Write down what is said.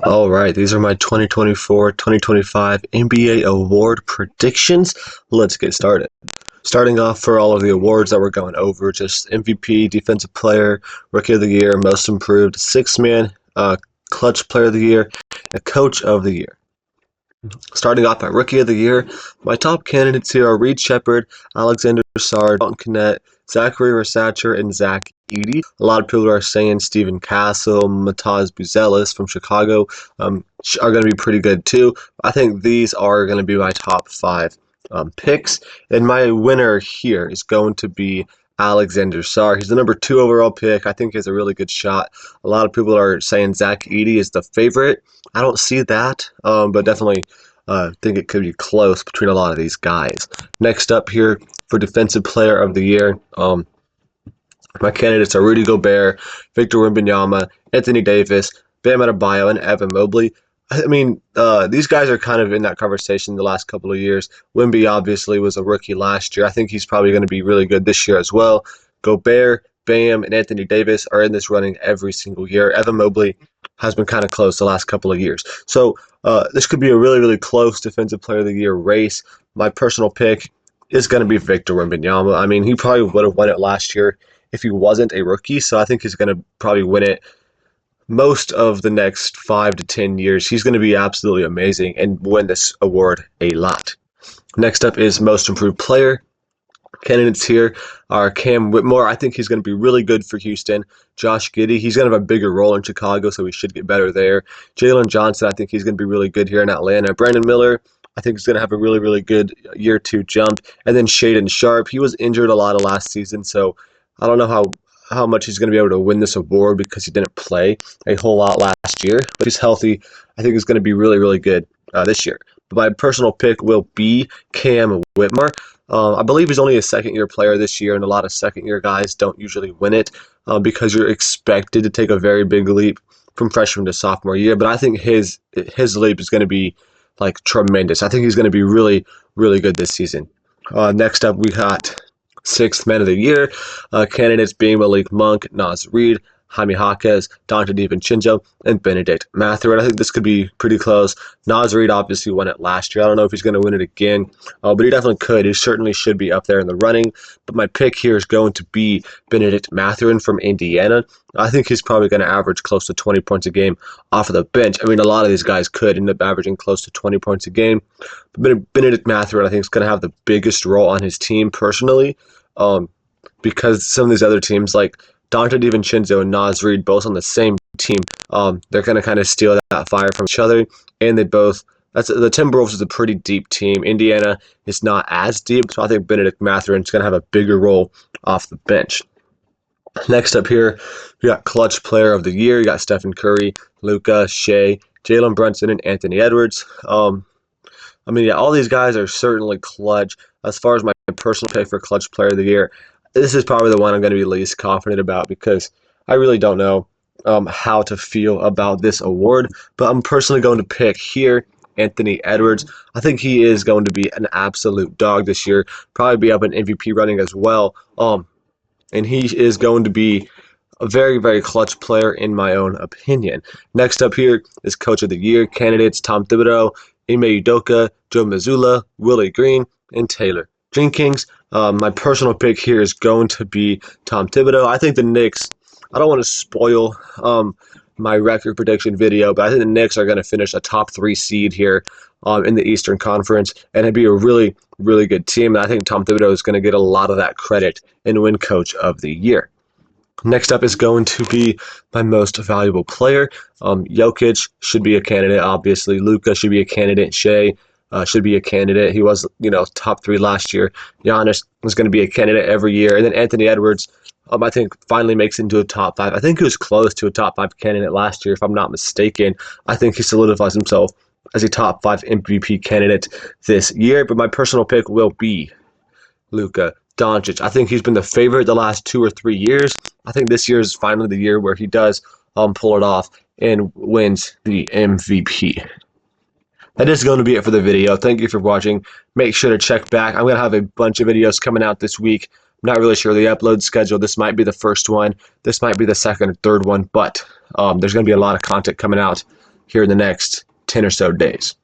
All right, these are my 2024-2025 NBA award predictions. Let's get started. Starting off for all of the awards that we're going over, just MVP, Defensive Player, Rookie of the Year, Most Improved, Sixth Man, Clutch Player of the Year, and Coach of the Year. Starting off at Rookie of the Year, my top candidates here are Reed Sheppard, Alexander Sarr, Dalton Knecht, Zachary Rasacher, and Zach Edey. A lot of people are saying Stephen Castle, Mataz Buzelis from Chicago are going to be pretty good too. I think these are going to be my top five picks. And my winner here is going to be Alexander Sarr. He's the number 2 overall pick. I think he has a really good shot. A lot of people are saying Zach Edey is the favorite. I don't see that, but definitely think it could be close between a lot of these guys. Next up here for Defensive Player of the Year, my candidates are Rudy Gobert, Victor Wembanyama, Anthony Davis, Bam Adebayo, and Evan Mobley. I mean, these guys are kind of in that conversation the last couple of years. Wemby obviously was a rookie last year. I think he's probably going to be really good this year as well. Gobert, Bam, and Anthony Davis are in this running every single year. Evan Mobley has been kind of close the last couple of years. So this could be a really, really close Defensive Player of the Year race. My personal pick is going to be Victor Wembanyama. I mean, he probably would have won it last year if he wasn't a rookie, so I think he's going to probably win it most of the next 5 to 10 years. He's going to be absolutely amazing and win this award a lot. Next up is Most Improved Player. Candidates here are Cam Whitmore. I think he's going to be really good for Houston. Josh Giddey, he's going to have a bigger role in Chicago, so he should get better there. Jalen Johnson, I think he's going to be really good here in Atlanta. Brandon Miller, I think he's going to have a really, really good year 2 jump. And then Shaedon Sharpe, he was injured a lot of last season, so I don't know how much he's going to be able to win this award because he didn't play a whole lot last year. But he's healthy. I think he's going to be really, really good this year. But my personal pick will be Cam Whitmore. I believe he's only a second-year player this year, and a lot of second-year guys don't usually win it because you're expected to take a very big leap from freshman to sophomore year. But I think his leap is going to be like tremendous. I think he's going to be really, really good this season. Next up, we got Sixth Man of the Year. Candidates being Malik Monk, Naz Reid, Jaime Jaquez, Dante DiVincenzo, and Benedict Mathurin. I think this could be pretty close. Naz Reid obviously won it last year. I don't know if he's going to win it again, but he definitely could. He certainly should be up there in the running. But my pick here is going to be Benedict Mathurin from Indiana. I think he's probably going to average close to 20 points a game off of the bench. I mean, a lot of these guys could end up averaging close to 20 points a game. But Benedict Mathurin, I think, is going to have the biggest role on his team personally, because some of these other teams, like Dante DiVincenzo and Naz Reid, both on the same team, they're going to kind of steal that fire from each other. And the Timberwolves is a pretty deep team. Indiana is not as deep, so I think Benedict Mathurin is going to have a bigger role off the bench. Next up here, we got Clutch Player of the Year. You got Stephen Curry, Luka, Shea, Jalen Brunson, and Anthony Edwards. All these guys are certainly clutch. As far as my personal pick for Clutch Player of the Year, this is probably the one I'm going to be least confident about because I really don't know how to feel about this award. But I'm personally going to pick here Anthony Edwards. I think he is going to be an absolute dog this year. Probably be up in MVP running as well. And he is going to be a very, very clutch player in my own opinion. Next up here is Coach of the Year candidates Tom Thibodeau, Ime Udoka, Joe Mazzulla, Willie Green, and Taylor Jenkins. My personal pick here is going to be Tom Thibodeau. I think the Knicks, I don't want to spoil my record prediction video, but I think the Knicks are going to finish a top 3 seed here in the Eastern Conference, and it'd be a really, really good team. And I think Tom Thibodeau is going to get a lot of that credit and win Coach of the Year. Next up is going to be my most valuable player. Jokic should be a candidate, obviously. Luka should be a candidate. Shea should be a candidate. He was, top 3 last year. Giannis was going to be a candidate every year. And then Anthony Edwards, I think, finally makes it into a top 5. I think he was close to a top 5 candidate last year, if I'm not mistaken. I think he solidifies himself as a top 5 MVP candidate this year. But my personal pick will be Luka Doncic. I think he's been the favorite the last 2 or 3 years. I think this year is finally the year where he does pull it off and wins the MVP. That is going to be it for the video. Thank you for watching. Make sure to check back. I'm going to have a bunch of videos coming out this week. I'm not really sure the upload schedule. This might be the first one. This might be the second or third one, but there's going to be a lot of content coming out here in the next 10 or so days.